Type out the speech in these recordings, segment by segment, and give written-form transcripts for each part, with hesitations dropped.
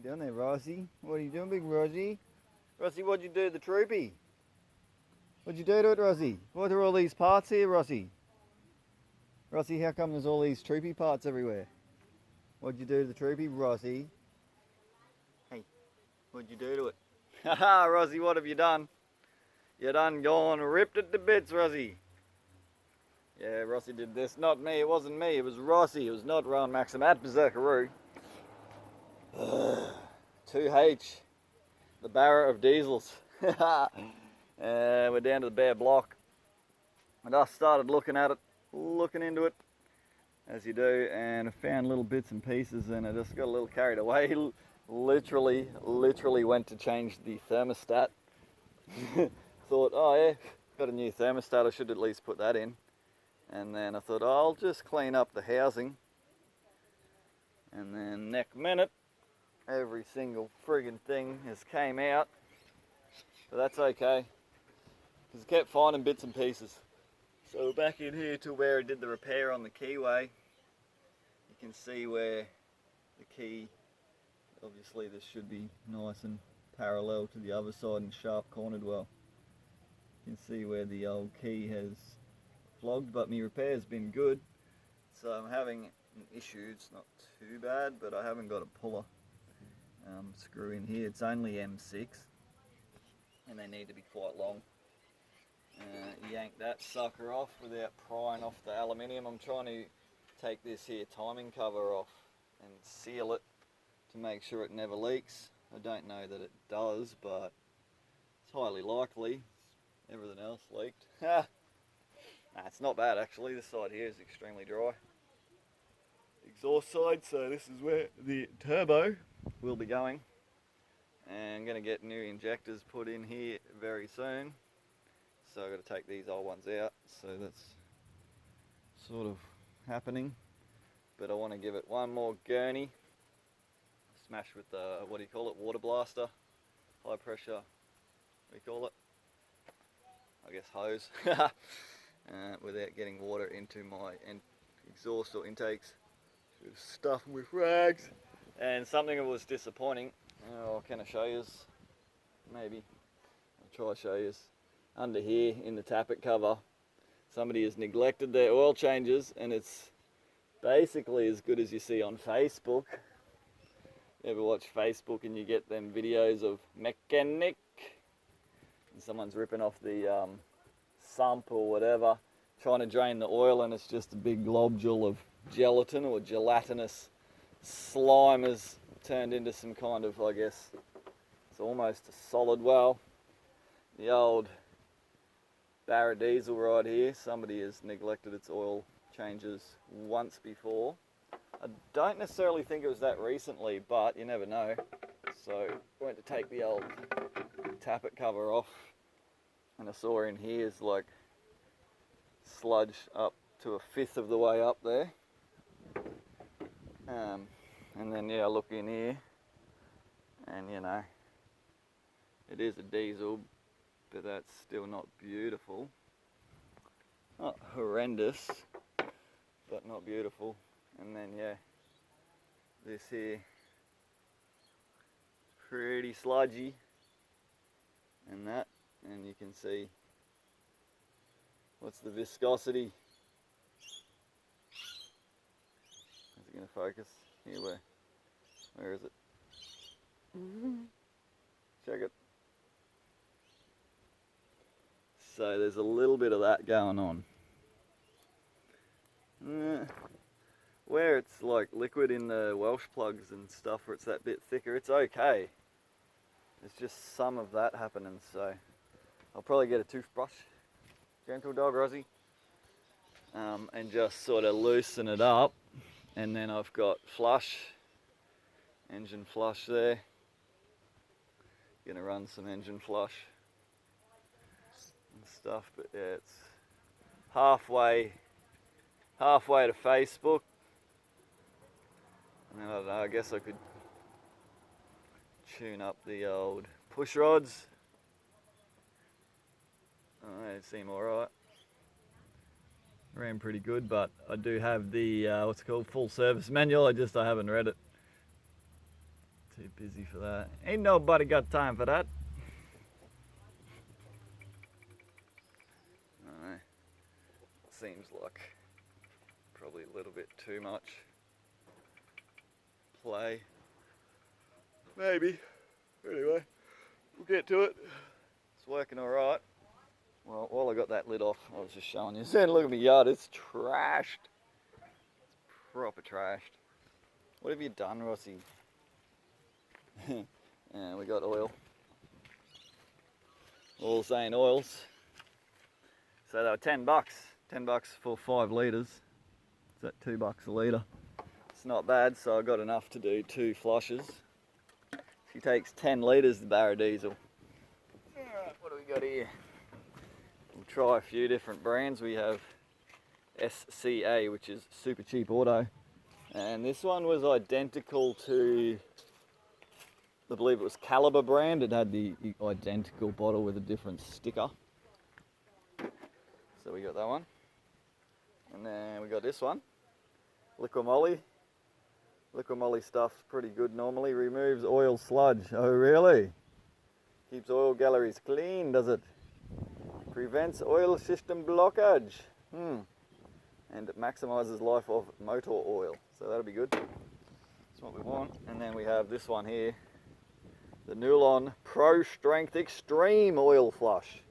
you doing there, Rossi? What are you doing, big Rossi? Rossi, what'd you do to the Troopy? What'd you do to it, Rossi? What are all these parts here, Rossi? Rossi, how come there's all these Troopy parts everywhere? What'd you do to the Troopy, Rossi? Hey, what'd you do to it? Haha, Rossi, what have you done? You done gone ripped it to bits, Rossi. Yeah, Rossi did this. Not me, it wasn't me, it was Rossi. It was not Rowan Maxim at Berserkaroo. 2H, the Barra of diesels. We're down to the bare block. And I started looking at it, looking into it, as you do, and I found little bits and pieces, and I just got a little carried away. Literally went to change the thermostat. Thought, oh yeah, got a new thermostat, I should at least put that in. And then I thought, oh, I'll just clean up the housing. And then next minute, every single friggin' thing has came out. But that's okay, because I kept finding bits and pieces. So we're back in here to where I did the repair on the keyway. You can see where the key, obviously this should be nice and parallel to the other side and sharp cornered well. You can see where the old key has flogged, but my repair's been good. So I'm having an issue. It's not too bad, but I haven't got a puller screw in here. It's only M6 and they need to be quite long. Yank that sucker off without prying off the aluminium. I'm trying to take this here timing cover off and seal it to make sure it never leaks. I don't know that it does, but it's highly likely. Everything else leaked. Nah, it's not bad actually. This side here is extremely dry. Exhaust side, so this is where the turbo will be going. And I'm going to get new injectors put in here very soon. So I've got to take these old ones out. So that's sort of happening. But I want to give it one more gurney. Smash with the, what do you call it, water blaster. High pressure, what do you call it? I guess hose. Without getting water into my exhaust or intakes. Stuff them with rags. And something that was disappointing, oh, can I show you? Maybe. I'll try to show you. Under here in the tappet cover, somebody has neglected their oil changes, and it's basically as good as you see on Facebook. You ever watch Facebook and you get them videos of mechanic and someone's ripping off the sump or whatever, trying to drain the oil, and it's just a big globule of gelatin or gelatinous slime has turned into some kind of, I guess, it's almost a solid well. The old Barra diesel right here, somebody has neglected its oil changes once before. I don't necessarily think it was that recently, but you never know. So I went to take the old tappet cover off, and I saw in here is like sludge up to 1/5 of the way up there. And then yeah, I look in here, and you know, it is a diesel, but that's still not beautiful. Not horrendous, but not beautiful. And then yeah, this here, pretty sludgy, and that, and you can see, what's the viscosity? Is it going to focus? Here, where is it? Check it. So there's a little bit of that going on. Where it's like liquid in the Welsh plugs and stuff, where it's that bit thicker, it's okay. There's just some of that happening, so I'll probably get a toothbrush, gentle dog Rosie, and just sort of loosen it up. And then I've got flush, engine flush there. Gonna run some engine flush and stuff, but yeah, it's halfway to Facebook. And then I don't know, I guess I could tune up the old push rods. Oh, they seem alright. Ran pretty good, but I do have the what's it called, full service manual. I haven't read it Too busy for that. Ain't nobody got time for that. No. Seems like probably a little bit too much play. Maybe. Anyway, we'll get to it. It's working alright. Well, while I got that lid off, I was just showing you. See, look at my yard, it's trashed. It's proper trashed. What have you done, Rossi? And we got oil. All saying oils. So they were $10. $10 for 5 litres. Is that $2 a litre? It's not bad, so I got enough to do 2 flushes. She takes 10 litres, the Barra diesel. Alright, what do we got here? We'll try a few different brands. We have SCA, which is super cheap auto. And this one was identical to, I believe it was Caliber brand. It had the identical bottle with a different sticker. So we got that one. And then we got this one. Liquimoly. Liquimoly stuff's pretty good normally. Removes oil sludge. Oh really? Keeps oil galleries clean, does it? Prevents oil system blockage. And it maximises life of motor oil. So that'll be good. That's what we want. And then we have this one here. The Nulon Pro Strength Extreme Oil Flush.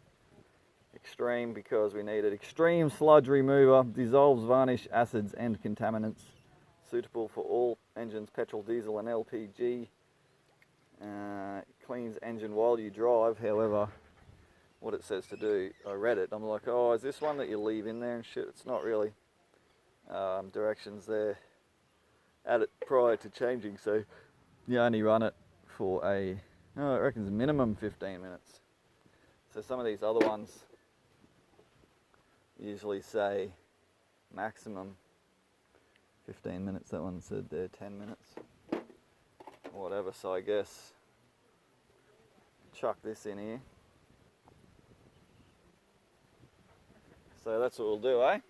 Extreme because we need it. Extreme sludge remover. Dissolves varnish, acids and contaminants. Suitable for all engines, petrol, diesel and LPG. Cleans engine while you drive. However, what it says to do, I read it. I'm like, oh, is this one that you leave in there and shit? It's not really. Directions there. Add it prior to changing, so you only run it for I reckon it's minimum 15 minutes. So some of these other ones usually say maximum 15 minutes. That one said there 10 minutes. Whatever, so I guess chuck this in here. So that's what we'll do, eh?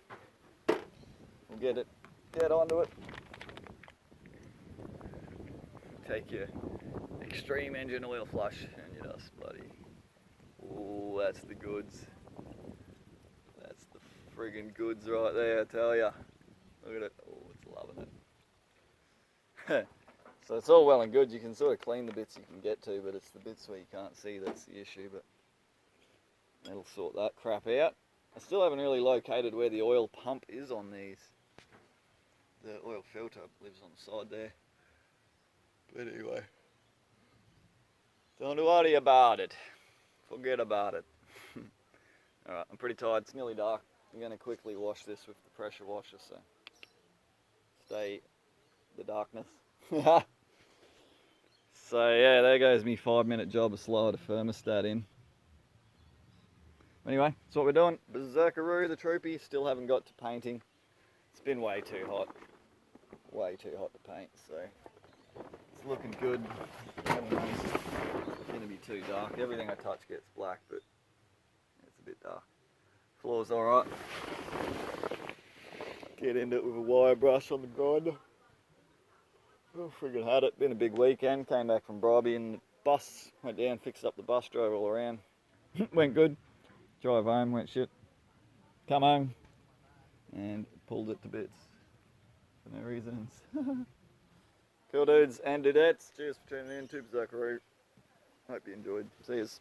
We'll get onto it. Take your extreme engine oil flush and you just bloody, ooh, that's the goods. That's the friggin' goods right there, I tell ya. Look at it, oh, it's loving it. So it's all well and good, you can sort of clean the bits you can get to, but it's the bits where you can't see that's the issue, but it'll sort that crap out. I still haven't really located where the oil pump is on these. The oil filter lives on the side there. But anyway, don't worry about it. Forget about it. Alright, I'm pretty tired. It's nearly dark. I'm going to quickly wash this with the pressure washer, so stay the darkness. So yeah, there goes me 5-minute job of slide a thermostat in. Anyway, that's what we're doing. Berserkaroo, the Troopy, still haven't got to painting. It's been way too hot. Way too hot to paint, so it's looking good. It's going to be too dark. Everything I touch gets black, but it's a bit dark. Floor's alright. Get into it with a wire brush on the grinder. Oh, friggin' had it. Been a big weekend. Came back from Bribey in the bus. Went down, fixed up the bus, drove all around. Went good. Drive home, went shit. Come home and pulled it to bits for no reasons. Cool dudes and dudettes. Cheers for tuning in to Berserkaroo. Hope you enjoyed. See yous.